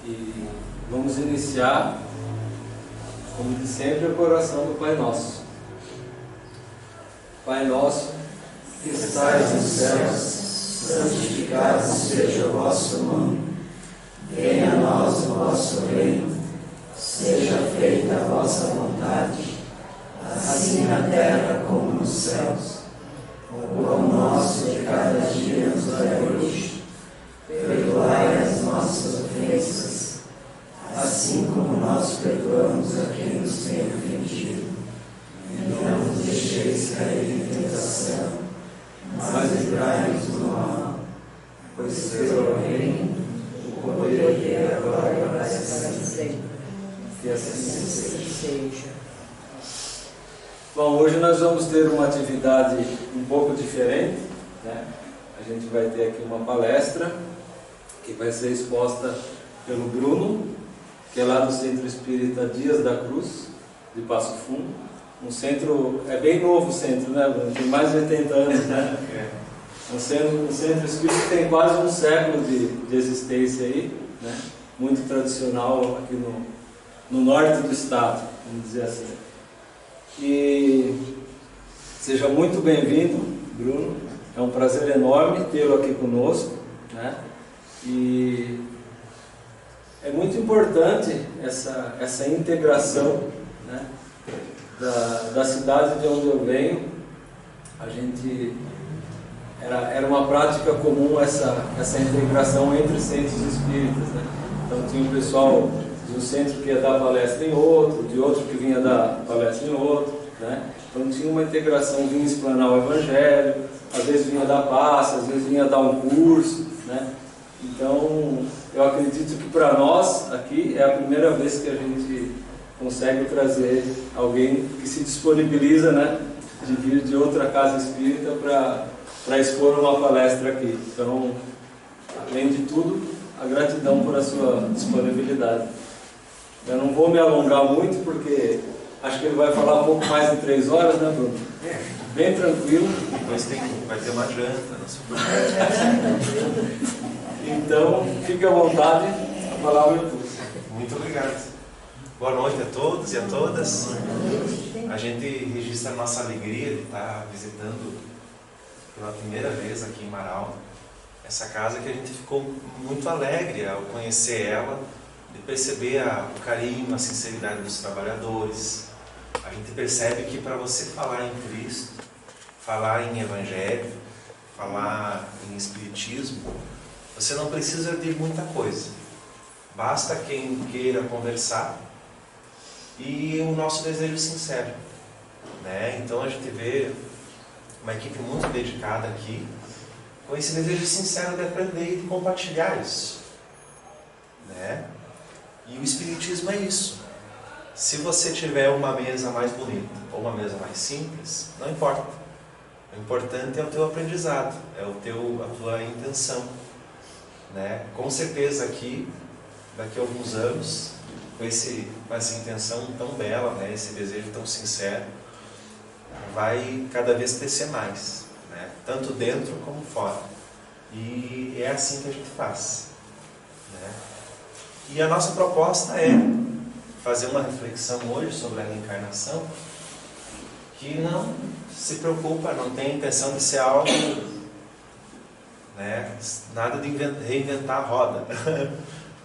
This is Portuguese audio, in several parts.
E vamos iniciar, como de sempre, a oração do Pai Nosso. Pai Nosso, que estais nos céus, santificado seja o vosso nome. Venha a nós o vosso reino. Seja feita a vossa vontade, assim na terra como nos céus. O pão nosso de cada dia nos dai hoje. Perdoai as nossas ofensas, assim como nós perdoamos a quem nos tem ofendido. E não nos deixeis cair em tentação, mas livrai-nos do mal. Pois teu é o reino, o poder e a glória para sempre. Que assim seja. Bom, hoje nós vamos ter uma atividade um pouco diferente, né? A gente vai ter aqui uma palestra que vai ser exposta pelo Bruno, que é lá do Centro Espírita Dias da Cruz, de Passo Fundo. Um centro, é bem novo o centro, né, Bruno? Tem mais de 80 anos, né? Um centro espírita que tem quase um século de existência aí, né? Muito tradicional aqui no norte do estado, vamos dizer assim. E seja muito bem-vindo, Bruno. É um prazer enorme tê-lo aqui conosco, né? E é muito importante essa integração, né? Da cidade de onde eu venho. A gente era uma prática comum essa integração entre centros espíritas, né? Então tinha um pessoal de um centro que ia dar palestra em outro, de outro que vinha dar palestra em outro, né? Então tinha uma integração, vinha explanar o Evangelho, às vezes vinha dar passe, às vezes vinha dar um curso, né? Então eu acredito que para nós aqui é a primeira vez que a gente consegue trazer alguém que se disponibiliza, né, de vir de outra casa espírita para expor uma palestra aqui. Então, além de tudo, a gratidão por a sua disponibilidade. Eu não vou me alongar muito, porque acho que ele vai falar um pouco mais de 3 horas, né, Bruno? Bem tranquilo. Depois vai ter uma janta. Então, fique à vontade, a palavra é tua. Muito obrigado. Boa noite a todos e a todas. A gente registra a nossa alegria de estar visitando pela primeira vez aqui em Marau essa casa, que a gente ficou muito alegre ao conhecer ela, de perceber o carinho, a sinceridade dos trabalhadores. A gente percebe que para você falar em Cristo, falar em Evangelho, falar em Espiritismo, você não precisa de muita coisa. Basta quem queira conversar e o nosso desejo sincero, né? Então a gente vê uma equipe muito dedicada aqui, com esse desejo sincero de aprender e de compartilhar isso, né? E o Espiritismo é isso. Se você tiver uma mesa mais bonita ou uma mesa mais simples, não importa. O importante é o teu aprendizado, é a tua intenção, né? Com certeza aqui, daqui a alguns anos, com essa intenção tão bela, né? Esse desejo tão sincero, vai cada vez crescer mais, né? Tanto dentro como fora. E é assim que a gente faz, né? E a nossa proposta é fazer uma reflexão hoje sobre a reencarnação, que não se preocupa, não tem a intenção de ser algo, né, nada de reinventar a roda,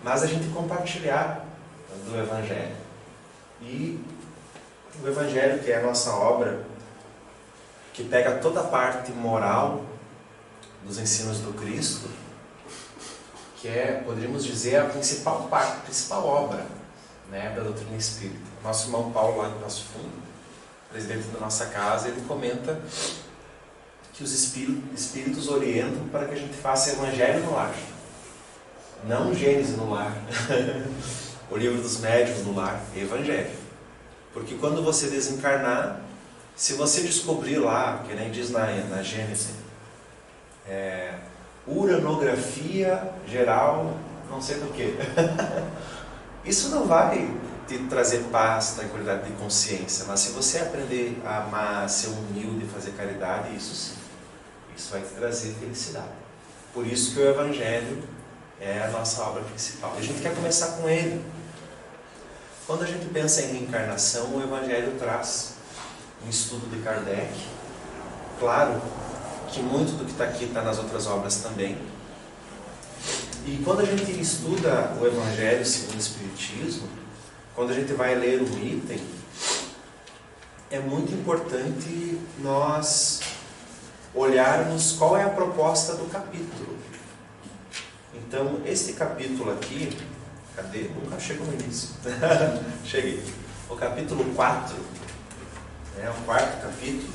mas a gente compartilhar do Evangelho. E o Evangelho, que é a nossa obra, que pega toda a parte moral dos ensinos do Cristo, que é, poderíamos dizer, a principal parte, a principal obra, né, da doutrina espírita. Nosso irmão Paulo, lá em Passo Fundo, presidente da nossa casa, ele comenta que os espíritos orientam para que a gente faça Evangelho no lar, não Gênesis no lar, o livro dos médiuns no lar, Evangelho. Porque quando você desencarnar, se você descobrir lá, que nem diz na Gênesis, uranografia geral, não sei do que, isso não vai te trazer paz, tranquilidade de consciência, mas se você aprender a amar, a ser humilde, fazer caridade, isso sim, isso vai te trazer felicidade. Por isso que o Evangelho é a nossa obra principal. A gente quer começar com ele. Quando a gente pensa em reencarnação, o Evangelho traz um estudo de Kardec. Claro que muito do que está aqui está nas outras obras também. E quando a gente estuda o Evangelho segundo o Espiritismo, quando a gente vai ler um item, é muito importante nós olharmos qual é a proposta do capítulo. Então, esse capítulo aqui, cadê? Nunca chego no início. Cheguei. O capítulo 4, o quarto capítulo,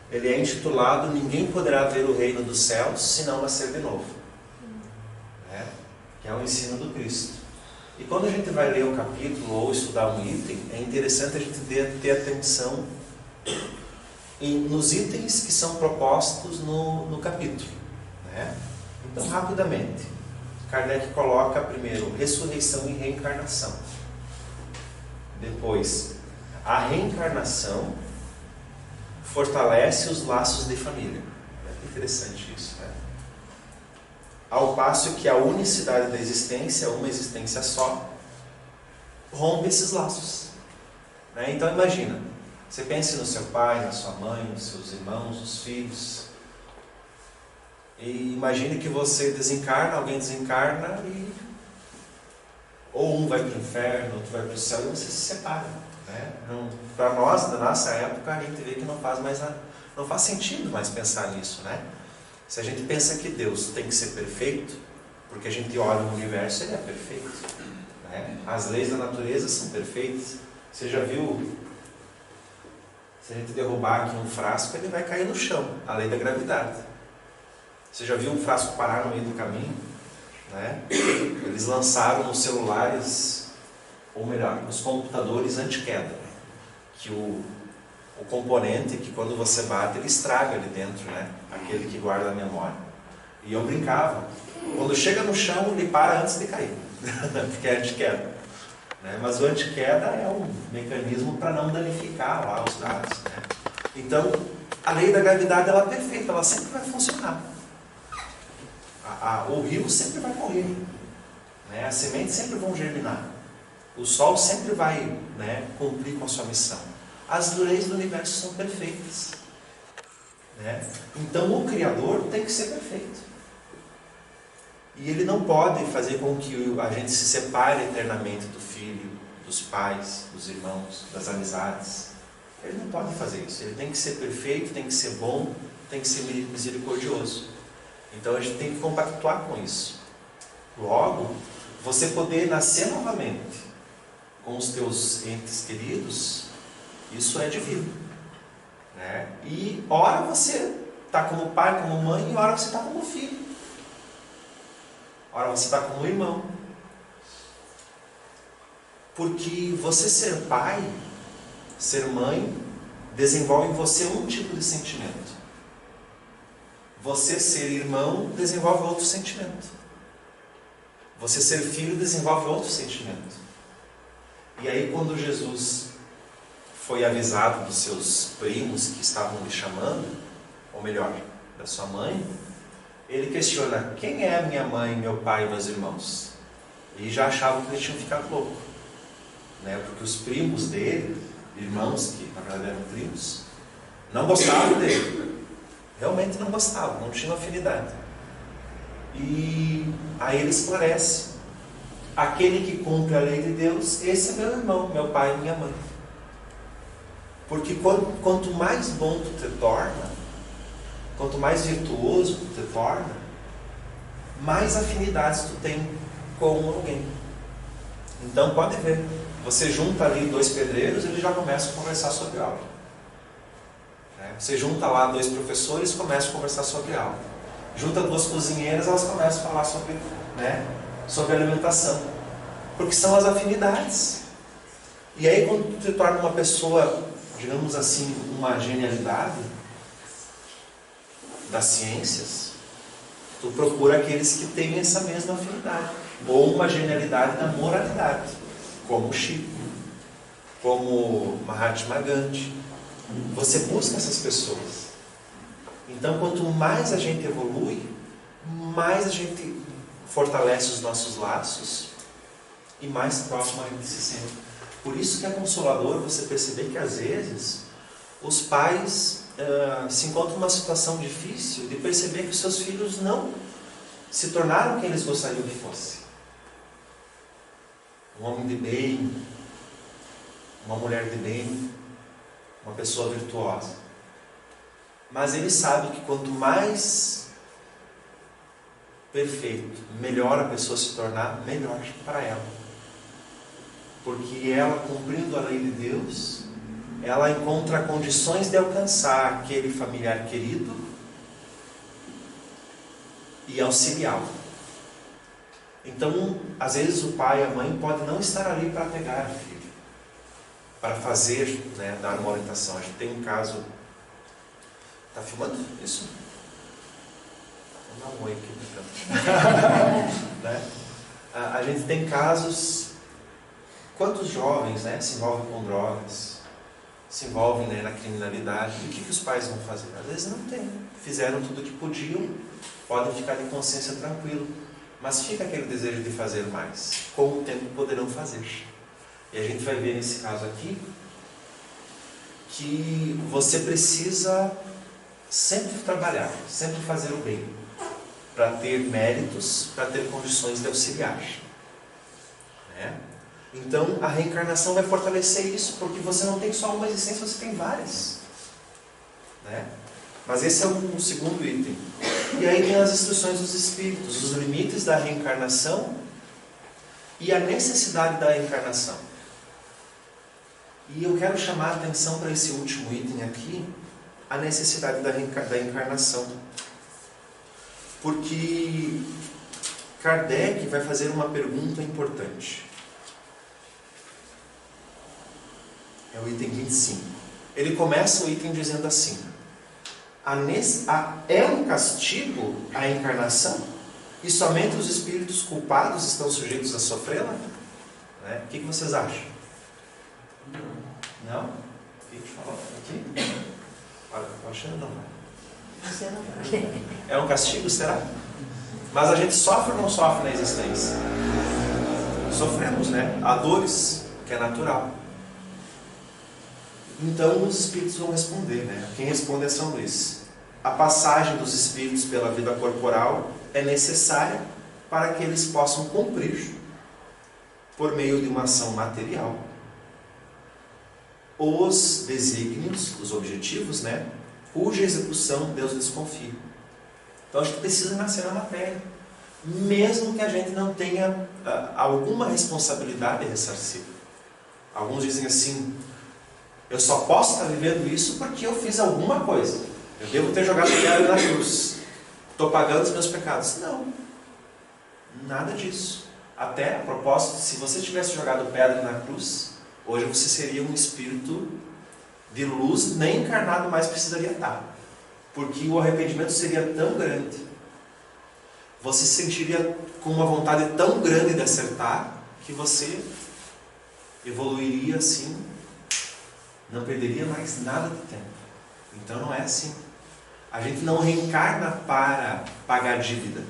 ele é intitulado Ninguém poderá ver o reino dos céus se não nascer de novo. Que é o ensino do Cristo. E quando a gente vai ler o capítulo ou estudar um item, é interessante a gente ter atenção nos itens que são propostos no capítulo. Então, rapidamente, Kardec coloca primeiro ressurreição e reencarnação. Depois, a reencarnação fortalece os laços de família. É interessante isso, né? Ao passo que a unicidade da existência, uma existência só, rompe esses laços. Então imagina, você pense no seu pai, na sua mãe, nos seus irmãos, nos filhos. E imagine que você desencarna, alguém desencarna e ou um vai para o inferno, outro vai para o céu e você se separa. Para nós, da nossa época, a gente vê que não faz sentido mais pensar nisso, Se a gente pensa que Deus tem que ser perfeito, porque a gente olha no universo, ele é perfeito. As leis da natureza são perfeitas. Você já viu, se a gente derrubar aqui um frasco, ele vai cair no chão, a lei da gravidade. Você já viu um frasco parar no meio do caminho? Eles lançaram nos celulares, ou melhor, nos computadores anti-queda, que o componente que quando você bate ele estraga ali dentro, aquele que guarda a memória. E eu brincava, quando chega no chão ele para antes de cair, porque é anti-queda. Mas o anti-queda é um mecanismo para não danificar lá os dados. Então, a lei da gravidade ela é perfeita, ela sempre vai funcionar. O rio sempre vai correr, as sementes sempre vão germinar, o sol sempre vai cumprir com a sua missão. As leis do universo são perfeitas. Então o Criador tem que ser perfeito. E ele não pode fazer com que a gente se separe eternamente do filho, dos pais, dos irmãos, das amizades. Ele não pode fazer isso. Ele tem que ser perfeito, tem que ser bom, tem que ser misericordioso. Então a gente tem que compactuar com isso. Logo, você poder nascer novamente com os teus entes queridos, isso é divino. E ora você está como pai, como mãe, e ora você está como filho. Ora você está como irmão. Porque você ser pai, ser mãe, desenvolve em você um tipo de sentimento. Você ser irmão desenvolve outro sentimento. Você ser filho desenvolve outro sentimento. E aí quando Jesus foi avisado dos seus primos que estavam lhe chamando, ou melhor, da sua mãe, ele questiona: quem é minha mãe, meu pai e meus irmãos? E já achavam que ele tinha ficado louco, porque os primos dele, irmãos que na verdade eram primos, não gostavam dele, realmente não gostavam, não tinham afinidade. E aí ele esclarece: aquele que cumpre a lei de Deus, esse é meu irmão, meu pai e minha mãe. Porque quanto mais bom tu te torna, quanto mais virtuoso tu te torna, mais afinidades tu tem com alguém. Então pode ver, você junta ali dois pedreiros, eles já começam a conversar sobre aula. Você junta lá dois professores, começam a conversar sobre aula. Junta duas cozinheiras, elas começam a falar sobre alimentação. Porque são as afinidades. E aí quando tu te torna uma pessoa, digamos assim, uma genialidade das ciências, tu procura aqueles que têm essa mesma afinidade. Ou uma genialidade na moralidade, como Chico, como Mahatma Gandhi. Você busca essas pessoas. Então, quanto mais a gente evolui, mais a gente fortalece os nossos laços e mais próximo a gente se sente. Por isso que é consolador você perceber que às vezes os pais se encontram numa situação difícil de perceber que os seus filhos não se tornaram quem eles gostariam que fosse. Um homem de bem, uma mulher de bem, uma pessoa virtuosa. Mas ele sabe que quanto mais perfeito, melhor a pessoa se tornar, melhor para ela. Porque ela, cumprindo a lei de Deus, ela encontra condições de alcançar aquele familiar querido e auxiliá-lo. Então, às vezes o pai e a mãe podem não estar ali para pegar o filho, para fazer, dar uma orientação. A gente tem um caso... Está filmando isso? Vamos dar um oi aqui. Né? A gente tem casos... Quantos jovens se envolvem com drogas, se envolvem na criminalidade? E o que os pais vão fazer? Às vezes não tem. Fizeram tudo o que podiam, podem ficar de consciência tranquilo. Mas fica aquele desejo de fazer mais. Com o tempo poderão fazer. E a gente vai ver nesse caso aqui que você precisa sempre trabalhar, sempre fazer o bem, para ter méritos, para ter condições de auxiliar. Então a reencarnação vai fortalecer isso, porque você não tem só uma existência, você tem várias. Mas esse é o segundo item. E aí tem as instruções dos espíritos, os limites da reencarnação e a necessidade da reencarnação. E eu quero chamar a atenção para esse último item aqui, a necessidade da encarnação. Porque Kardec vai fazer uma pergunta importante. É o item 25. Ele começa o item dizendo assim: é um castigo a encarnação? E somente os espíritos culpados estão sujeitos a sofrê-la? O que vocês acham? Não? O que falou aqui? Olha, eu acho que não vai. É um castigo, será? Mas a gente sofre ou não sofre na existência? Sofremos, Há dores, que é natural. Então os espíritos vão responder, Quem responde é São Luís. A passagem dos espíritos pela vida corporal é necessária para que eles possam cumprir, por meio de uma ação material, os desígnios, os objetivos, cuja execução Deus desconfia. Então a gente precisa nascer na matéria, mesmo que a gente não tenha alguma responsabilidade ressarcida. Alguns dizem assim: eu só posso estar vivendo isso porque eu fiz alguma coisa. Eu devo ter jogado pedra na cruz. Estou pagando os meus pecados. Não. Nada disso. Até, a propósito, se você tivesse jogado pedra na cruz, hoje você seria um espírito de luz, nem encarnado mais precisaria estar. Porque o arrependimento seria tão grande. Você se sentiria com uma vontade tão grande de acertar, que você evoluiria assim, não perderia mais nada de tempo. Então não é assim. A gente não reencarna para pagar dívida.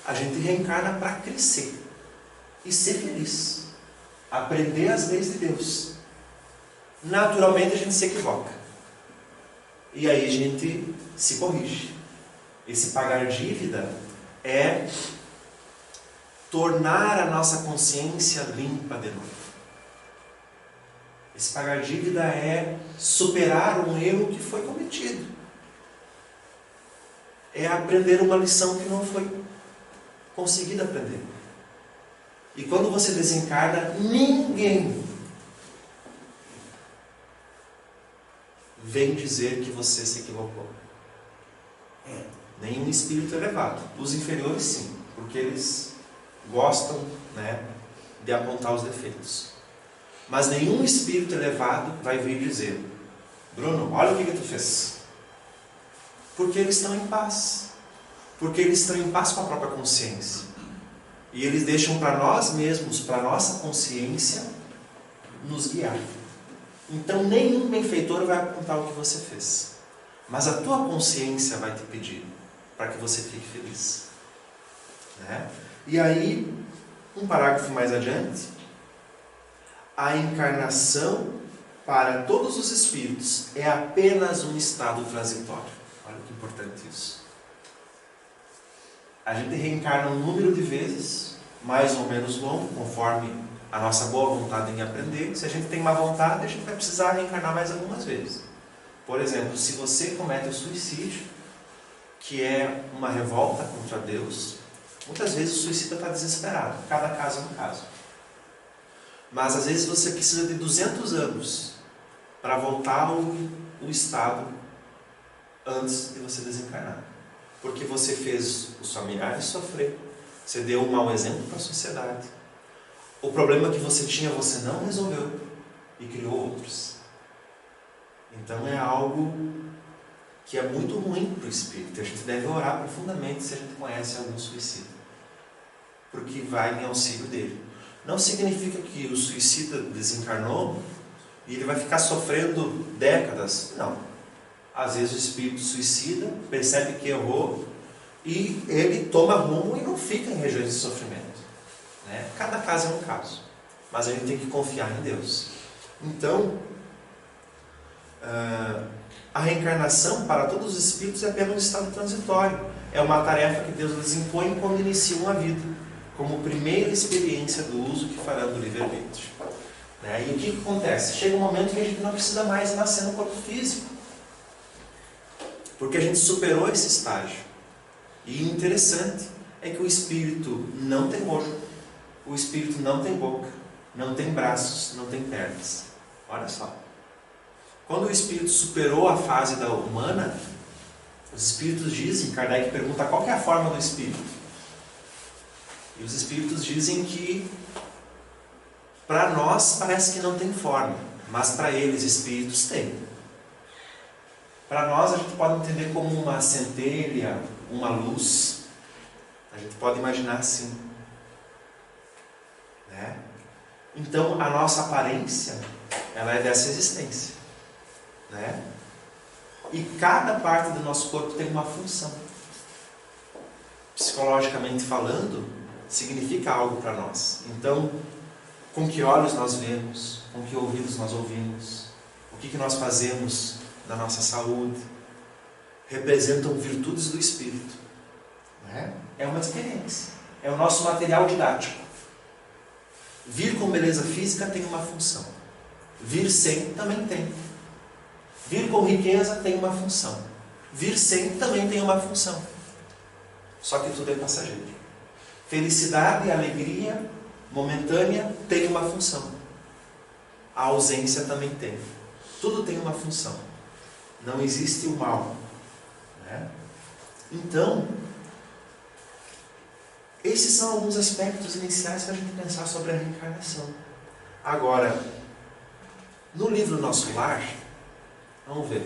A gente reencarna para crescer e ser feliz. Aprender as leis de Deus. Naturalmente a gente se equivoca. E aí a gente se corrige. Esse pagar dívida é tornar a nossa consciência limpa de novo. Esse pagar dívida é superar um erro que foi cometido. É aprender uma lição que não foi conseguida aprender. E quando você desencarna, ninguém vem dizer que você se equivocou. Nenhum espírito elevado. Os inferiores sim, porque eles gostam, de apontar os defeitos. Mas nenhum espírito elevado vai vir dizer: Bruno, olha o que tu fez. Porque eles estão em paz. Porque eles estão em paz com a própria consciência. E eles deixam para nós mesmos, para a nossa consciência, nos guiar. Então nenhum benfeitor vai apontar o que você fez. Mas a tua consciência vai te pedir para que você fique feliz. Né? E aí, um parágrafo mais adiante, a encarnação para todos os espíritos é apenas um estado transitório. Olha que importante isso. A gente reencarna um número de vezes, mais ou menos longo, conforme a nossa boa vontade em aprender. Se a gente tem má vontade, a gente vai precisar reencarnar mais algumas vezes. Por exemplo, se você comete o suicídio, que é uma revolta contra Deus, muitas vezes o suicida está desesperado. Cada caso é um caso. Mas às vezes você precisa de 200 anos para voltar ao estado antes de você desencarnar. Porque você fez os familiares sofrer, você deu um mau exemplo para a sociedade. O problema que você tinha, você não resolveu e criou outros. Então é algo que é muito ruim para o espírito. A gente deve orar profundamente se a gente conhece algum suicida, porque vai em auxílio dele. Não significa que o suicida desencarnou e ele vai ficar sofrendo décadas. Não. Às vezes o espírito suicida percebe que errou e ele toma rumo e não fica em regiões de sofrimento. Né? Cada caso é um caso. Mas a gente tem que confiar em Deus. Então, a reencarnação para todos os espíritos é apenas um estado transitório. É uma tarefa que Deus lhes impõe quando iniciam a vida, como primeira experiência do uso que farão do livre-arbítrio. E o que acontece? Chega um momento que a gente não precisa mais nascer no corpo físico, porque a gente superou esse estágio. E o interessante é que o espírito não tem rosto, o espírito não tem boca, não tem braços, não tem pernas. Olha só. Quando o espírito superou a fase da humana, os espíritos dizem, Kardec pergunta qual que é a forma do espírito. E os espíritos dizem que para nós parece que não tem forma, mas para eles espíritos têm. Para nós a gente pode entender como uma centelha, uma luz. A gente pode imaginar assim. Né? Então a nossa aparência, ela é dessa existência. Né? E cada parte do nosso corpo tem uma função. Psicologicamente falando, significa algo para nós. Então, com que olhos nós vemos, com que ouvidos nós ouvimos, o que nós fazemos na nossa saúde, representam virtudes do espírito. Né? É uma experiência. É o nosso material didático. Vir com beleza física tem uma função. Vir sem também tem. Vir com riqueza tem uma função. Vir sem também tem uma função. Só que tudo é passageiro. Felicidade e alegria momentânea tem uma função. A ausência também tem. Tudo tem uma função. Não existe o mal. Né? Então, esses são alguns aspectos iniciais para a gente pensar sobre a reencarnação. Agora, no livro Nosso Lar, vamos ver.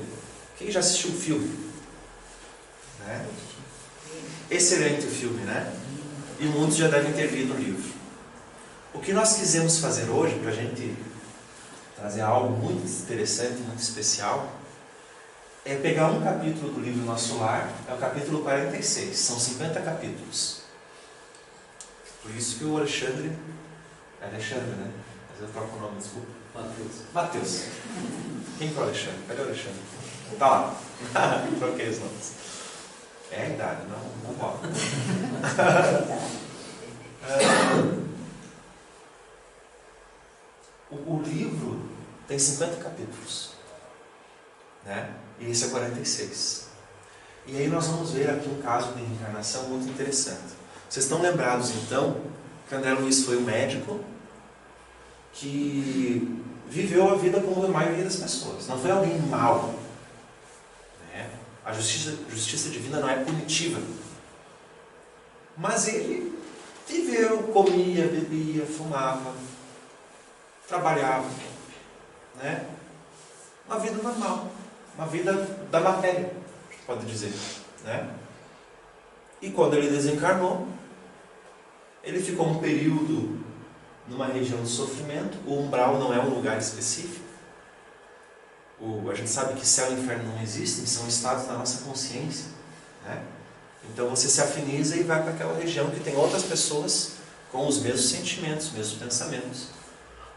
Quem já assistiu o filme? Né? Excelente o filme, né? E muitos já devem ter lido o livro. O que nós quisemos fazer hoje, para a gente trazer algo muito interessante, muito especial, é pegar um capítulo do livro Nosso Lar, é o capítulo 46, são 50 capítulos. Por isso que o Alexandre, né? Mas eu troco o nome, desculpa. Mateus. Quem que é o Alexandre? Cadê o Alexandre? Tá lá. Troquei os nomes. É a idade, não rola. O livro tem 50 capítulos. Né? E esse é 46. E aí nós vamos ver aqui um caso de reencarnação muito interessante. Vocês estão lembrados então que André Luiz foi um médico que viveu a vida como a maioria das pessoas. Não foi alguém mau. Né? A justiça divina não é punitiva. Mas ele viveu, comia, bebia, fumava, trabalhava. Né? Uma vida normal. Uma vida da matéria, pode dizer. Né? E quando ele desencarnou, ele ficou um período numa região de sofrimento. O umbral não é um lugar específico. A gente sabe que céu e inferno não existem, são estados da nossa consciência. Né? Então você se afiniza e vai para aquela região que tem outras pessoas com os mesmos sentimentos, os mesmos pensamentos.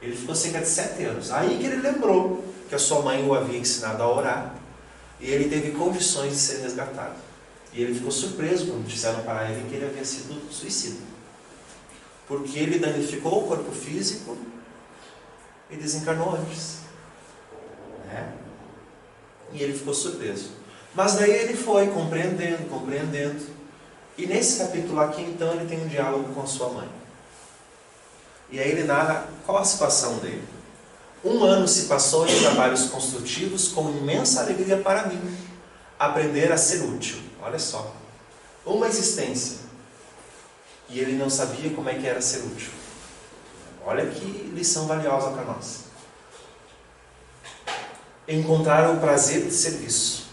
Ele ficou cerca de 7 anos. Aí que ele lembrou que a sua mãe o havia ensinado a orar e ele teve condições de ser resgatado. E ele ficou surpreso quando disseram para ele que ele havia sido suicida. Porque ele danificou o corpo físico e desencarnou antes. Né? E ele ficou surpreso. Mas daí ele foi compreendendo. E nesse capítulo aqui, então, ele tem um diálogo com a sua mãe. E aí ele narra qual a situação dele. 1 ano se passou em trabalhos construtivos com imensa alegria para mim. Aprender a ser útil. Olha só. Uma existência. E ele não sabia como é que era ser útil. Olha que lição valiosa para nós. Encontrar o prazer de serviço.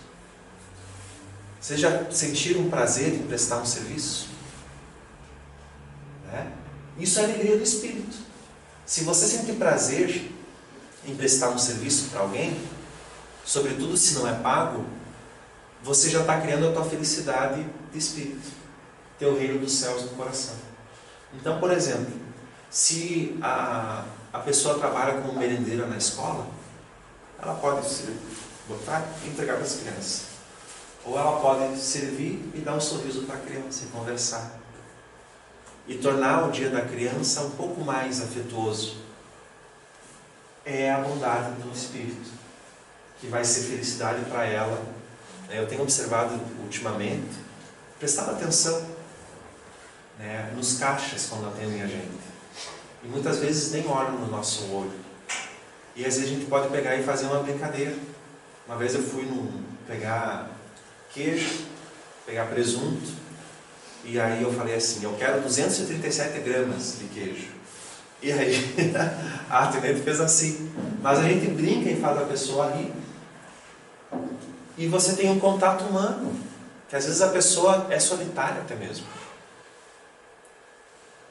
Vocês já sentiram prazer em prestar um serviço? Né? Isso é alegria do espírito. Se você sentir prazer em prestar um serviço para alguém, sobretudo se não é pago, você já está criando a tua felicidade de espírito, teu reino dos céus no coração. Então, por exemplo, se a pessoa trabalha como merendeira na escola, ela pode se botar e entregar para as crianças. Ou ela pode servir e dar um sorriso para a criança e conversar. E tornar o dia da criança um pouco mais afetuoso. É a bondade do Espírito, que vai ser felicidade para ela. Eu tenho observado ultimamente, prestado atenção, né, nos caixas quando atendem a gente. E muitas vezes nem olham no nosso olho. E às vezes a gente pode pegar e fazer uma brincadeira. Uma vez eu fui pegar queijo, pegar presunto, e aí eu falei assim, eu quero 237 gramas de queijo. E aí a atendente fez assim. Mas a gente brinca e faz a pessoa rir. E você tem um contato humano, que às vezes a pessoa é solitária até mesmo.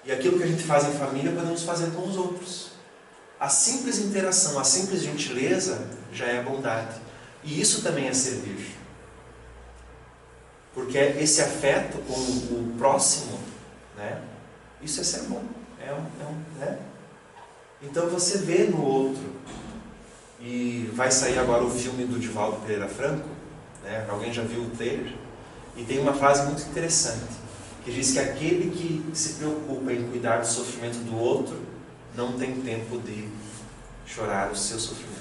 E aquilo que a gente faz em família podemos fazer com os outros. A simples interação, a simples gentileza já é bondade. E isso também é servir. Porque esse afeto com o próximo, né? Isso é ser bom. Né? Então você vê no outro. E vai sair agora o filme do Divaldo Pereira Franco, né? Alguém já viu o trailer? E tem uma frase muito interessante, que diz que aquele que se preocupa em cuidar do sofrimento do outro não tem tempo de chorar o seu sofrimento.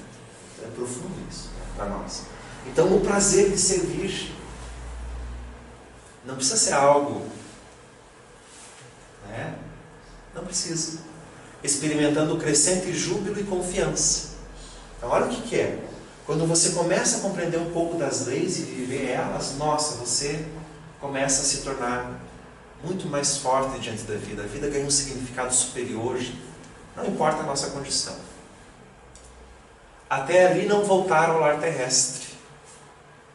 É profundo isso para nós. Então o prazer de servir não precisa ser algo, né? Não precisa. Experimentando o crescente júbilo e confiança. Então olha o que é. Quando você começa a compreender um pouco das leis e viver elas, nossa, você começa a se tornar muito mais forte diante da vida. A vida ganha um significado superior, não importa a nossa condição. Até ali não voltar ao lar terrestre.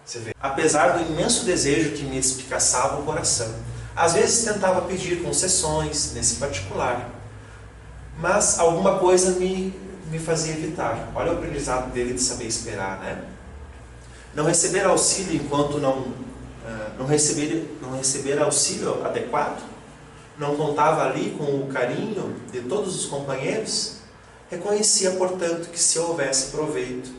Você vê. Apesar do imenso desejo que me espicaçava o coração. Às vezes tentava pedir concessões, nesse particular. Mas alguma coisa me fazia evitar. Olha o aprendizado dele de saber esperar, né? Não receber auxílio enquanto não receber auxílio adequado, não contava ali com o carinho de todos os companheiros, reconhecia, portanto, que se houvesse proveito,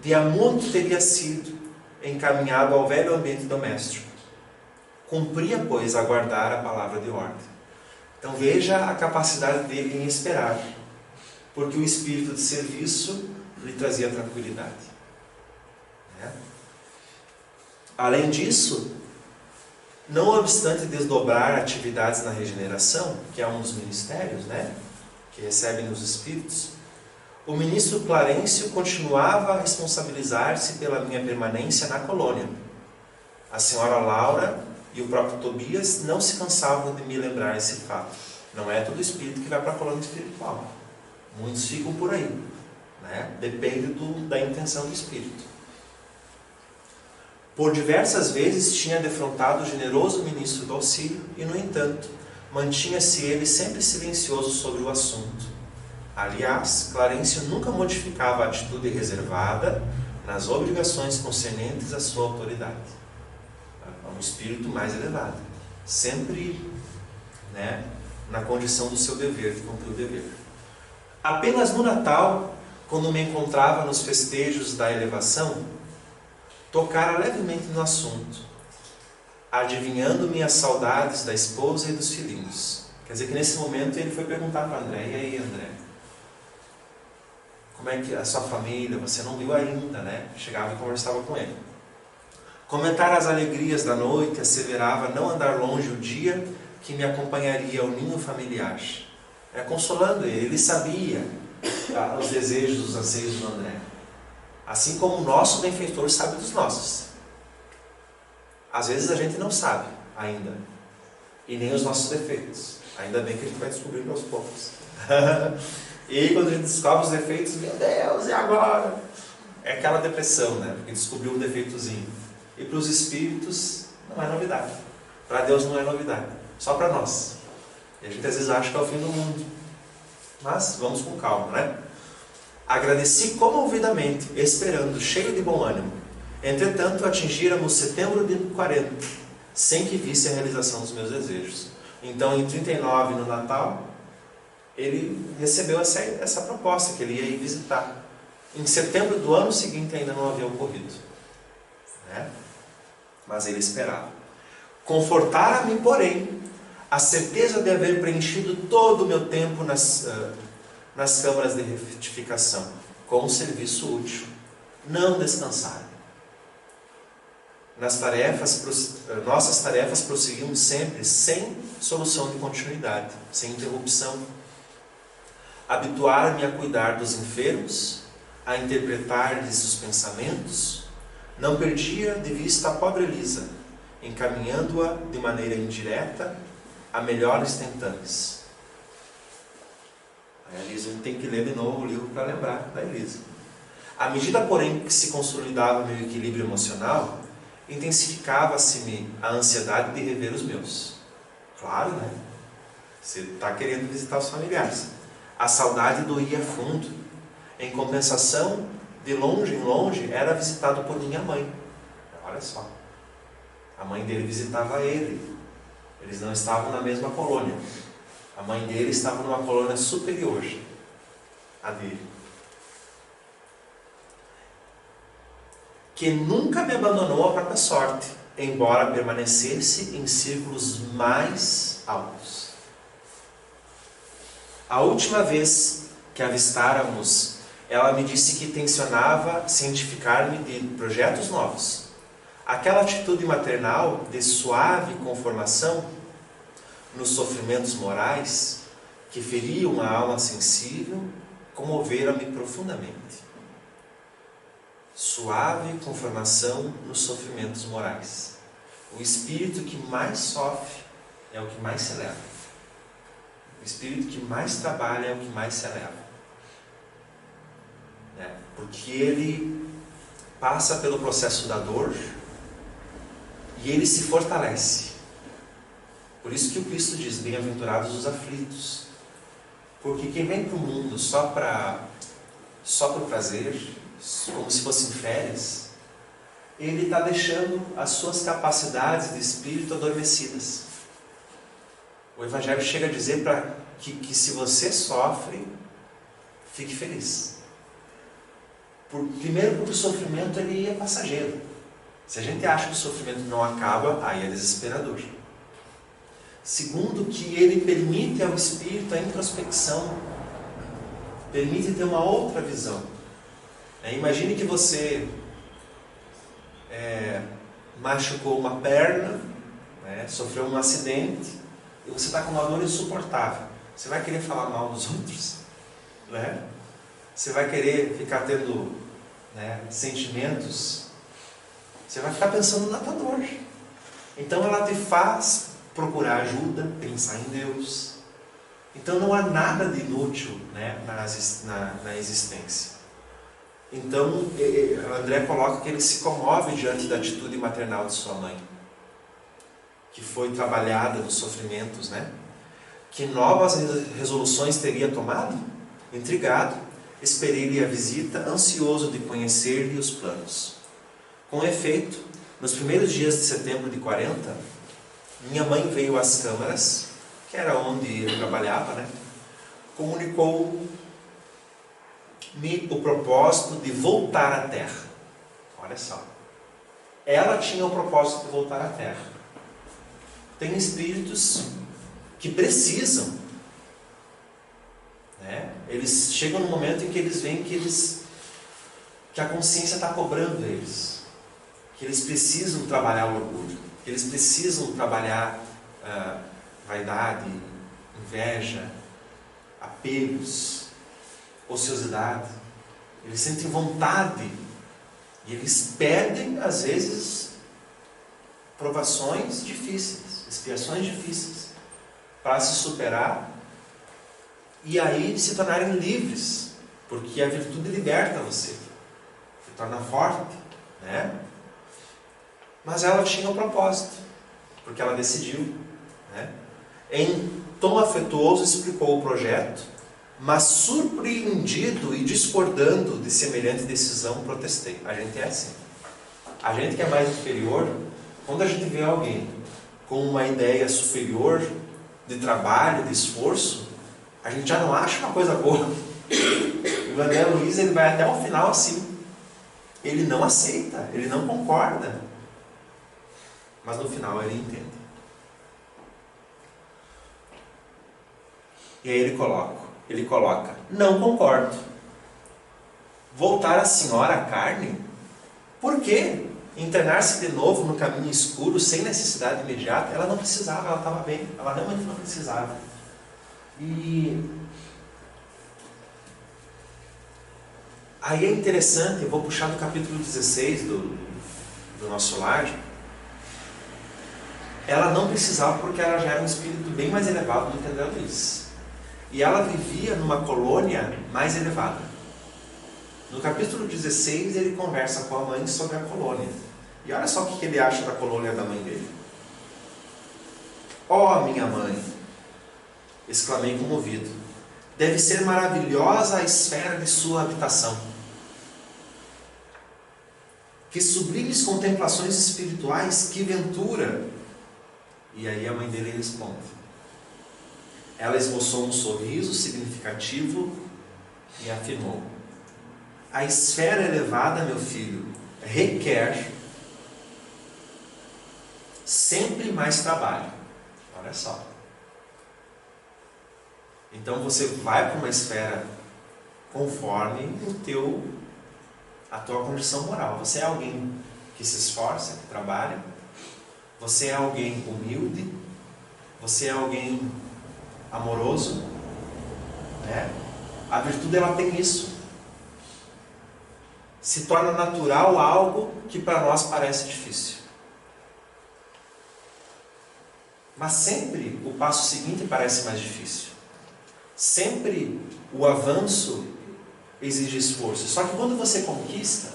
de há muito teria sido encaminhado ao velho ambiente doméstico. Cumpria, pois, aguardar a palavra de ordem. Então veja a capacidade dele em esperar, porque o espírito de serviço lhe trazia tranquilidade. Né? Além disso, não obstante desdobrar atividades na regeneração, que é um dos ministérios, né, que recebem os espíritos, o ministro Clarencio continuava a responsabilizar-se pela minha permanência na colônia. A senhora Laura e o próprio Tobias não se cansavam de me lembrar esse fato. Não é todo espírito que vai para a colônia espiritual. Muitos ficam por aí, né? Depende da intenção do espírito. Por diversas vezes tinha defrontado o generoso ministro do auxílio e, no entanto, mantinha-se ele sempre silencioso sobre o assunto. Aliás, Clarencio nunca modificava a atitude reservada nas obrigações concernentes à sua autoridade. É um espírito mais elevado, sempre, né, na condição do seu dever, de cumprir o dever. Apenas no Natal, quando me encontrava nos festejos da elevação, tocara levemente no assunto, adivinhando minhas saudades da esposa e dos filhinhos. Quer dizer que nesse momento ele foi perguntar para André: e aí, André, como é que a sua família, você não viu ainda, né? Chegava e conversava com ele. Comentar as alegrias da noite, asseverava não andar longe o dia que me acompanharia ao ninho familiar. Consolando ele sabia os desejos, os anseios do André. Assim como o nosso benfeitor sabe dos nossos. Às vezes a gente não sabe ainda. E nem os nossos defeitos. Ainda bem que a gente vai descobrir aos poucos. E aí quando a gente descobre os defeitos, meu Deus, e agora? É aquela depressão, né? Porque descobriu um defeitozinho. E para os espíritos não é novidade. Para Deus não é novidade. Só para nós. E a gente às vezes acha que é o fim do mundo. Mas vamos com calma, né? Agradeci comovidamente, esperando, cheio de bom ânimo. Entretanto, atingíramos setembro de 40, sem que visse a realização dos meus desejos. Então, em 39, no Natal, ele recebeu essa proposta, que ele ia ir visitar. Em setembro do ano seguinte ainda não havia ocorrido, né? Mas ele esperava. Confortara-me, porém, a certeza de haver preenchido todo o meu tempo nas câmaras de retificação, com um serviço útil. Não descansar. Nossas tarefas prosseguiam sempre, sem solução de continuidade, sem interrupção. Habituar-me a cuidar dos enfermos, a interpretar-lhes os pensamentos, não perdia de vista a pobre Elisa, encaminhando-a de maneira indireta a melhores tentames. A Elisa tem que ler de novo o livro para lembrar da Elisa. À medida, porém, que se consolidava meu equilíbrio emocional, intensificava-se-me a ansiedade de rever os meus. Claro, né? Você está querendo visitar os familiares. A saudade doía fundo. Em compensação, de longe em longe, era visitado por minha mãe. Olha só. A mãe dele visitava ele. Eles não estavam na mesma colônia. A mãe dele estava numa colônia superior à dele. Que nunca me abandonou à própria sorte, embora permanecesse em círculos mais altos. A última vez que avistáramos, ela me disse que tencionava cientificar-me de projetos novos. Aquela atitude maternal de suave conformação nos sofrimentos morais que feriam a alma sensível comovera-me profundamente. Suave conformação nos sofrimentos morais. O espírito que mais sofre é o que mais se eleva. O espírito que mais trabalha é o que mais se eleva. Porque ele passa pelo processo da dor e ele se fortalece. Por isso que o Cristo diz: bem-aventurados os aflitos. Porque quem vem para o mundo só para o prazer, como se fossem férias, ele está deixando as suas capacidades de espírito adormecidas. O Evangelho chega a dizer que se você sofre, fique feliz. Primeiro, porque o sofrimento ele é passageiro. Se a gente acha que o sofrimento não acaba, aí é desesperador. Segundo, que ele permite ao espírito a introspecção, permite ter uma outra visão. Imagine que você machucou uma perna, sofreu um acidente, e você está com uma dor insuportável. Você vai querer falar mal dos outros? Você vai querer ficar tendo sentimentos? Você vai ficar pensando na tua dor. Então ela te faz procurar ajuda, pensar em Deus. Então não há nada de inútil na existência. Então André coloca que ele se comove diante da atitude maternal de sua mãe, que foi trabalhada nos sofrimentos, Que novas resoluções teria tomado? Intrigado, esperei-lhe a visita, ansioso de conhecer-lhe os planos. Com efeito, nos primeiros dias de setembro de 40, minha mãe veio às câmaras, que era onde eu trabalhava, né? Comunicou-me o propósito de voltar à Terra. Olha só. Ela tinha o propósito de voltar à Terra. Tem espíritos que precisam, né? Eles chegam no momento em que eles veem que a consciência está cobrando eles, que eles precisam trabalhar o orgulho, que eles precisam trabalhar vaidade, inveja, apegos, ociosidade. Eles sentem vontade e eles pedem, às vezes, provações difíceis, expiações difíceis, para se superar e aí se tornarem livres, porque a virtude liberta você, se torna forte, né? Mas ela tinha um propósito, porque ela decidiu, né? Em tom afetuoso explicou o projeto, mas surpreendido e discordando de semelhante decisão, protestei. A gente é assim. A gente que é mais inferior, quando a gente vê alguém com uma ideia superior de trabalho, de esforço, a gente já não acha uma coisa boa. O André Luiz, ele vai até o final assim. Ele não aceita, ele não concorda. Mas no final ele entende. E aí ele coloca, não concordo. Voltar a senhora à carne? Por quê? Internar-se de novo no caminho escuro, sem necessidade imediata? Ela não precisava, ela estava bem. Ela realmente não precisava. E aí é interessante, eu vou puxar do capítulo 16 do nosso lar. Ela não precisava porque ela já era um espírito bem mais elevado do que André Luiz. E ela vivia numa colônia mais elevada. No capítulo 16 ele conversa com a mãe sobre a colônia. E olha só o que ele acha da colônia da mãe dele. Ó, minha mãe, exclamei comovido, deve ser maravilhosa a esfera de sua habitação. Que sublimes contemplações espirituais, que ventura! E aí a mãe dele responde. Ela esboçou um sorriso significativo e afirmou: a esfera elevada, meu filho, requer sempre mais trabalho. Olha só. Então você vai para uma esfera conforme a tua condição moral. Você é alguém que se esforça, que trabalha. Você é alguém humilde. Você é alguém amoroso, né? A virtude, ela tem isso. Se torna natural algo que para nós parece difícil. Mas sempre o passo seguinte parece mais difícil. Sempre o avanço exige esforço. Só que quando você conquista,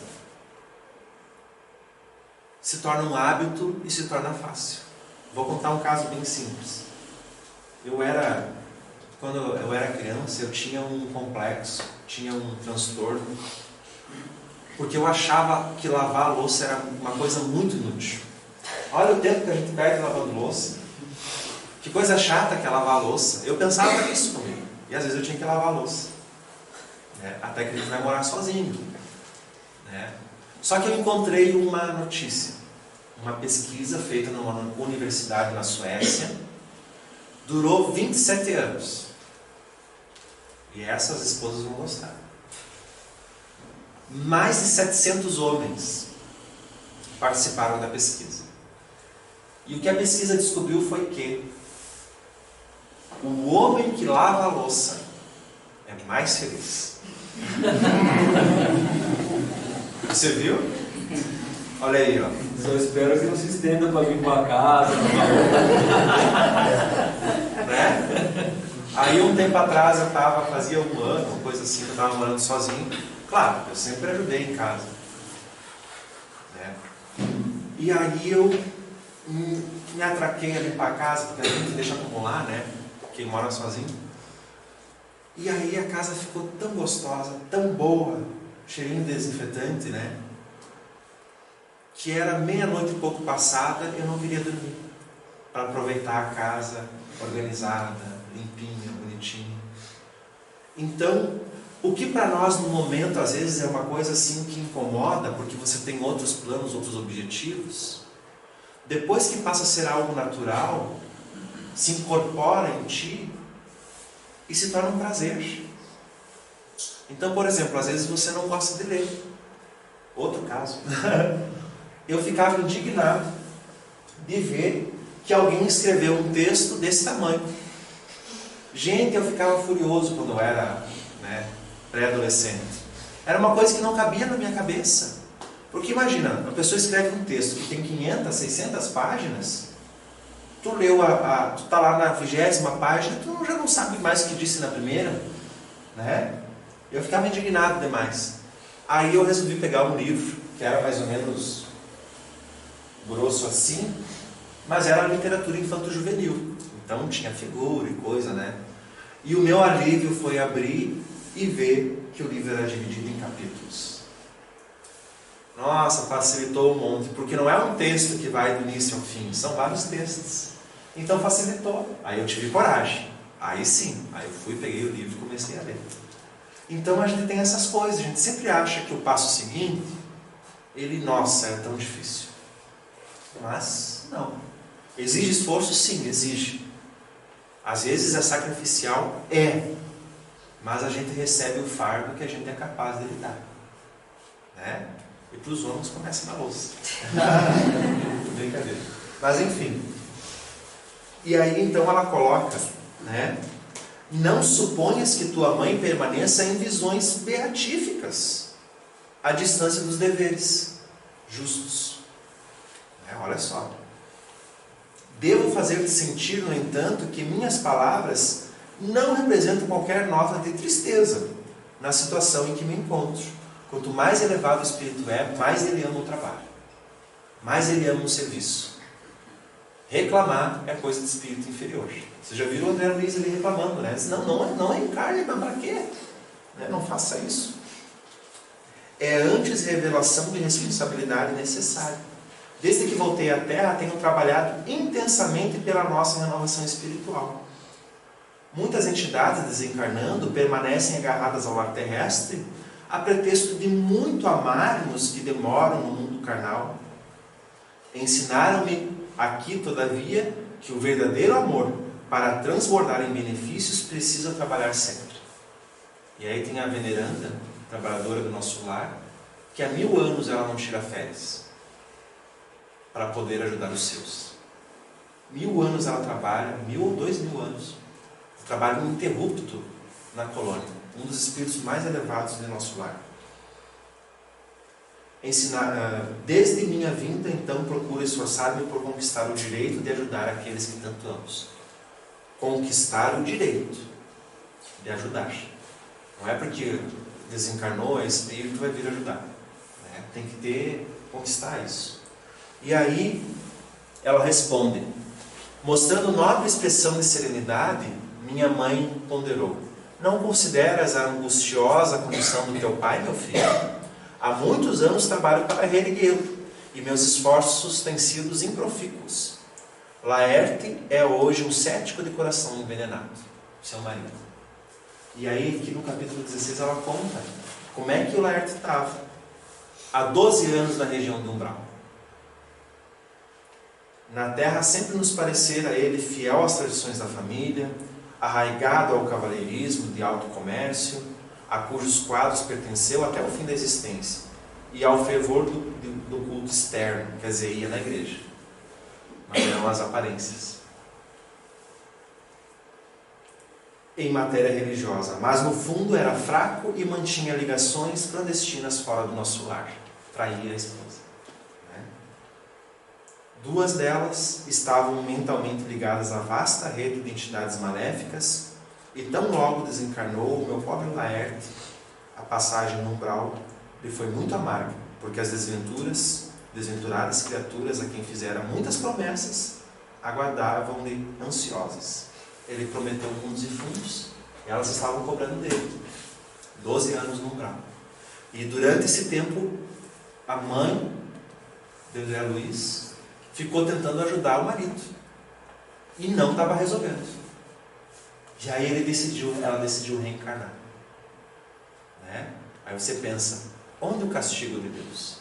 se torna um hábito e se torna fácil. Vou contar um caso bem simples. Quando eu era criança, eu tinha um complexo, tinha um transtorno, porque eu achava que lavar a louça era uma coisa muito inútil. Olha o tempo que a gente perde lavando louça. Que coisa chata que é lavar a louça. Eu pensava nisso comigo. E às vezes eu tinha que lavar a louça, né? Até que a gente vai morar sozinho, né? Só que eu encontrei uma notícia, uma pesquisa feita numa universidade na Suécia. Durou 27 anos. E essas esposas vão gostar. Mais de 700 homens participaram da pesquisa. E o que a pesquisa descobriu foi que o homem que lava a louça é mais feliz. Você viu? Olha aí, ó. Só espero que não se estenda para vir para casa. Né? Aí um tempo atrás fazia um ano, uma coisa assim, eu estava morando sozinho. Claro, eu sempre ajudei em casa, né? E aí eu me atraquei a limpar a casa, porque a gente deixa acumular, né? Quem mora sozinho. E aí a casa ficou tão gostosa, tão boa, cheirinho de desinfetante, né? que era meia-noite e pouco passada, eu não queria dormir, para aproveitar a casa organizada, limpinha, bonitinha. Então, o que para nós no momento às vezes é uma coisa assim que incomoda, porque você tem outros planos, outros objetivos, depois que passa a ser algo natural, se incorpora em ti e se torna um prazer. Então, por exemplo, às vezes você não gosta de ler. Outro caso. Eu ficava indignado de ver que alguém escreveu um texto desse tamanho. Gente, eu ficava furioso quando eu era pré-adolescente. Era uma coisa que não cabia na minha cabeça. Porque imagina, a pessoa escreve um texto que tem 500, 600 páginas, tu leu, tu está lá na 20ª página, tu já não sabe mais o que disse na primeira, né? Eu ficava indignado demais. Aí eu resolvi pegar um livro, que era mais ou menos grosso assim, mas era literatura infanto-juvenil. Então tinha figura e coisa, né? E o meu alívio foi abrir e ver que o livro era dividido em capítulos. Nossa, facilitou um monte, porque não é um texto que vai do início ao fim, são vários textos. Então facilitou. Aí eu tive coragem. Aí sim, aí eu fui, peguei o livro e comecei a ler. Então a gente tem essas coisas, a gente sempre acha que o passo seguinte, nossa, é tão difícil. Mas não. Exige esforço? Sim, exige. Às vezes é sacrificial? É. Mas a gente recebe o fardo que a gente é capaz de lidar. Né? E para os homens começa na louça. Brincadeira. Mas enfim. E aí então ela coloca, né? Não suponhas que tua mãe permaneça em visões beatíficas, à distância dos deveres justos. Olha só. Devo fazer-te sentir, no entanto, que minhas palavras não representam qualquer nota de tristeza na situação em que me encontro. Quanto mais elevado o espírito é, mais ele ama o trabalho, mais ele ama o serviço. Reclamar é coisa de espírito inferior. Você já viu o André Luiz ali reclamando, né? Diz, não encarne, mas para quê? Não faça isso. É antes revelação de responsabilidade necessária. Desde que voltei à Terra, tenho trabalhado intensamente pela nossa renovação espiritual. Muitas entidades desencarnando permanecem agarradas ao lar terrestre a pretexto de muito amarem-nos que demoram no mundo carnal. Ensinaram-me aqui, todavia, que o verdadeiro amor, para transbordar em benefícios, precisa trabalhar sempre. E aí tem a veneranda, trabalhadora do nosso lar, que há 1000 anos ela não tira férias para poder ajudar os seus. 1000 anos ela trabalha, 1000 ou 2000 anos, trabalho ininterrupto na colônia, um dos espíritos mais elevados do nosso lar. Desde minha vinda, então, procuro esforçar-me por conquistar o direito de ajudar aqueles que tanto amo. Conquistar o direito de ajudar. Não é porque desencarnou, é espírito, vai vir ajudar. Tem que conquistar isso. E aí, ela responde, mostrando nobre expressão de serenidade, minha mãe ponderou, não consideras a angustiosa condição do teu pai, meu filho? Há muitos anos trabalho para reerguê-lo, e meus esforços têm sido improfícuos. Laerte é hoje um cético de coração envenenado, seu marido. E aí, aqui no capítulo 16, ela conta como é que o Laerte estava. Há 12 anos na região do umbral. Na terra sempre nos parecera ele fiel às tradições da família, arraigado ao cavalheirismo de alto comércio, a cujos quadros pertenceu até o fim da existência, e ao fervor do culto externo, quer dizer, ia na igreja, mas não as aparências, em matéria religiosa, mas no fundo era fraco e mantinha ligações clandestinas fora do nosso lar, traía a esposa. 2 delas estavam mentalmente ligadas à vasta rede de entidades maléficas, e tão logo desencarnou o meu pobre Laerte, a passagem no umbral lhe foi muito amarga, porque as desventuradas criaturas a quem fizera muitas promessas, aguardavam-lhe ansiosas. Ele prometeu mundos e fundos, e elas estavam cobrando dele. 12 anos no umbral. E durante esse tempo, a mãe de André Luiz, ficou tentando ajudar o marido e não estava resolvendo. E aí ela decidiu reencarnar, né? Aí você pensa, onde o castigo de Deus?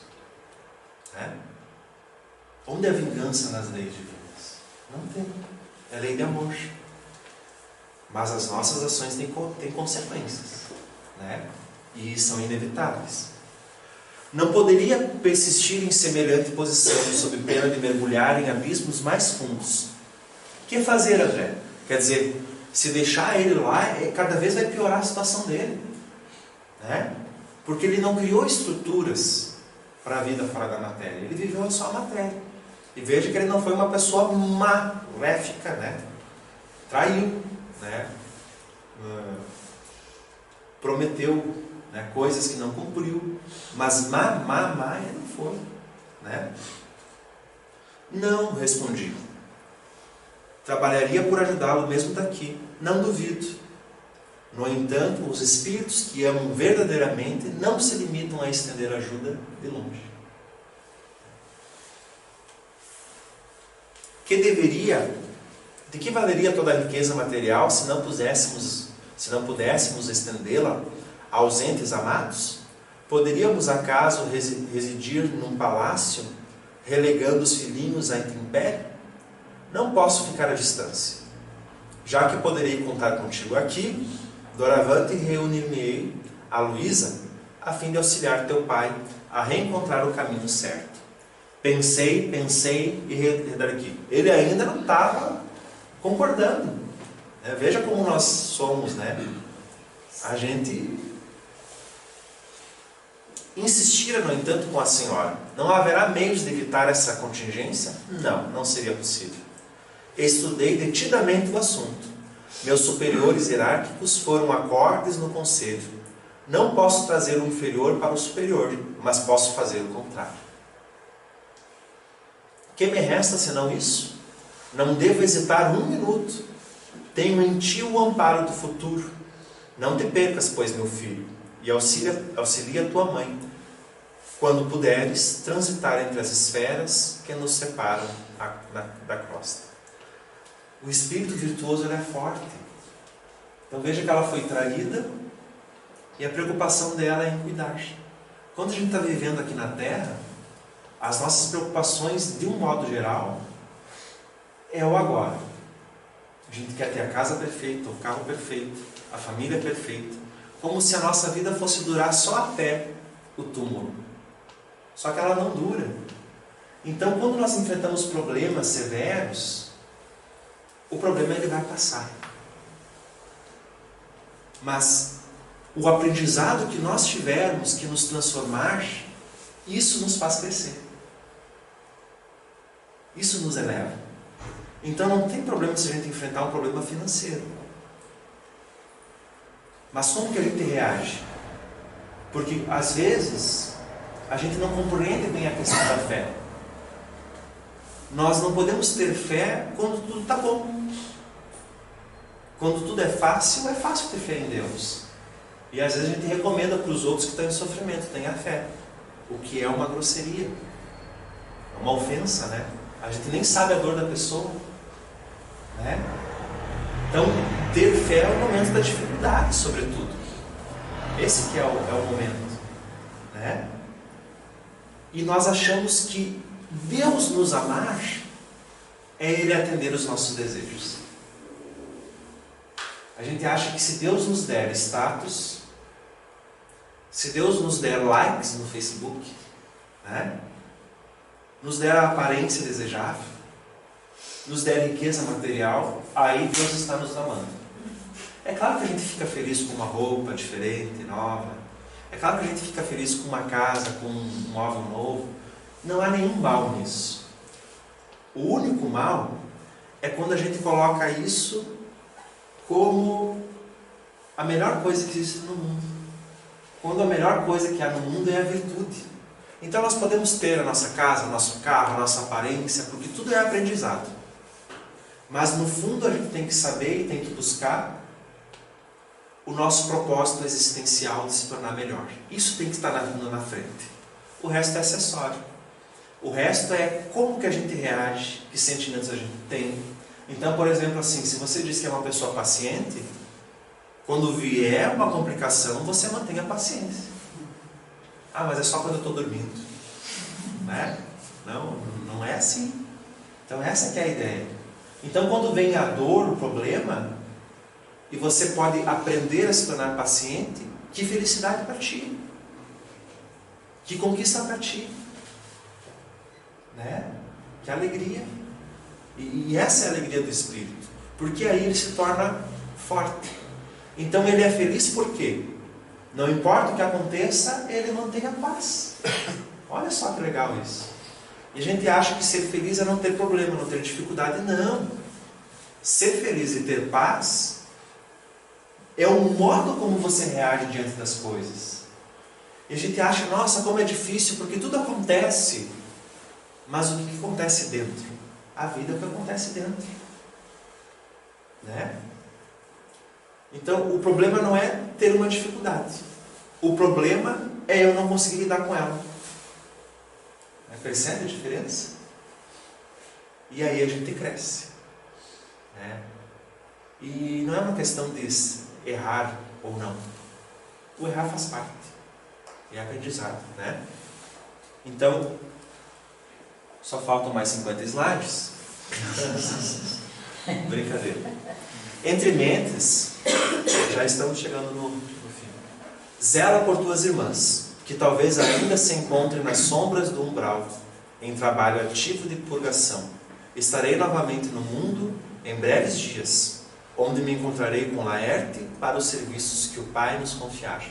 Né? Onde a vingança nas leis divinas? Não tem. É lei de amor. Mas as nossas ações têm consequências, né? E são inevitáveis. Não poderia persistir em semelhante posição, sob pena de mergulhar em abismos mais fundos. O que fazer, André? Quer dizer, se deixar ele lá, cada vez vai piorar a situação dele, né? Porque ele não criou estruturas para a vida fora da matéria. Ele viveu só a matéria. E veja que ele não foi uma pessoa maléfica, né? Traiu, né? Prometeu, né, coisas que não cumpriu, mas ele não foi, né? Não, respondi. Trabalharia por ajudá-lo mesmo daqui, não duvido. No entanto, os espíritos que amam verdadeiramente não se limitam a estender ajuda de longe. De que valeria toda a riqueza material se não pudéssemos estendê-la aos entes amados? Poderíamos acaso residir num palácio, relegando os filhinhos à intempérie? Não posso ficar à distância. Já que poderei contar contigo aqui, doravante reunir-me-ei a Luísa, a fim de auxiliar teu pai a reencontrar o caminho certo. Pensei e redargui. Ele ainda não estava concordando, né? Veja como nós somos, né? A gente insistira, no entanto, com a senhora. Não haverá meios de evitar essa contingência? Não seria possível. Estudei detidamente o assunto. Meus superiores hierárquicos foram acordes no conselho. Não posso trazer o inferior para o superior, mas posso fazer o contrário. Que me resta senão isso? Não devo hesitar um minuto. Tenho em ti o amparo do futuro. Não te percas, pois, meu filho, e auxilia tua mãe, quando puderes transitar entre as esferas que nos separam da crosta. O espírito virtuoso ele é forte. Então veja que ela foi traída e a preocupação dela é em cuidar. Quando a gente está vivendo aqui na Terra, as nossas preocupações, de um modo geral, é o agora. A gente quer ter a casa perfeita, o carro perfeito, a família perfeita, como se a nossa vida fosse durar só até o túmulo. Só que ela não dura. Então, quando nós enfrentamos problemas severos, o problema ele vai passar. Mas o aprendizado que nós tivermos que nos transformar, isso nos faz crescer. Isso nos eleva. Então não tem problema se a gente enfrentar um problema financeiro. Mas como que a gente reage? Porque às vezes a gente não compreende bem a questão da fé. Nós não podemos ter fé quando tudo está bom. Quando tudo é fácil ter fé em Deus. E às vezes a gente recomenda para os outros que estão em sofrimento, tenha fé. O que é uma grosseria. É uma ofensa, né? A gente nem sabe a dor da pessoa, né? Então, ter fé é o momento da dificuldade, sobretudo. Esse que é o momento, né? E nós achamos que Deus nos amar é Ele atender os nossos desejos. A gente acha que se Deus nos der status, se Deus nos der likes no Facebook, né? Nos der a aparência desejável, nos der riqueza material, aí Deus está nos amando. É claro que a gente fica feliz com uma roupa diferente, nova. É claro que a gente fica feliz com uma casa, com um móvel novo. Não há nenhum mal nisso. O único mal é quando a gente coloca isso como a melhor coisa que existe no mundo. Quando a melhor coisa que há no mundo é a virtude. Então nós podemos ter a nossa casa, o nosso carro, a nossa aparência, porque tudo é aprendizado. Mas no fundo a gente tem que saber e tem que buscar o nosso propósito existencial de se tornar melhor. Isso tem que estar na frente. O resto é acessório. O resto é como que a gente reage, que sentimentos a gente tem. Então, por exemplo, assim, se você diz que é uma pessoa paciente, quando vier uma complicação, você mantenha a paciência. Ah, mas é só quando eu estou dormindo. Né? Não, não é assim. Então essa que é a ideia. Então quando vem a dor, o problema, e você pode aprender a se tornar paciente, que felicidade para ti. Que conquista para ti. Né? Que alegria. E essa é a alegria do Espírito. Porque aí ele se torna forte. Então ele é feliz por quê? Não importa o que aconteça, ele mantém a paz. Olha só que legal isso. E a gente acha que ser feliz é não ter problema, não ter dificuldade. Não. Ser feliz e ter paz é o modo como você reage diante das coisas. E a gente acha, nossa, como é difícil, porque tudo acontece. Mas o que acontece dentro? A vida é o que acontece dentro. Né? Então, o problema não é ter uma dificuldade. O problema é eu não conseguir lidar com ela. Percebe a diferença? E aí a gente cresce. Né? E não é uma questão de errar ou não. O errar faz parte. É aprendizado. Né? Então, só faltam mais 50 slides. Brincadeira. Entre mentes, já estamos chegando no fim. Zela por tuas irmãs, que talvez ainda se encontrem nas sombras do umbral, em trabalho ativo de purgação. Estarei novamente no mundo em breves dias, onde me encontrarei com Laerte para os serviços que o Pai nos confiar.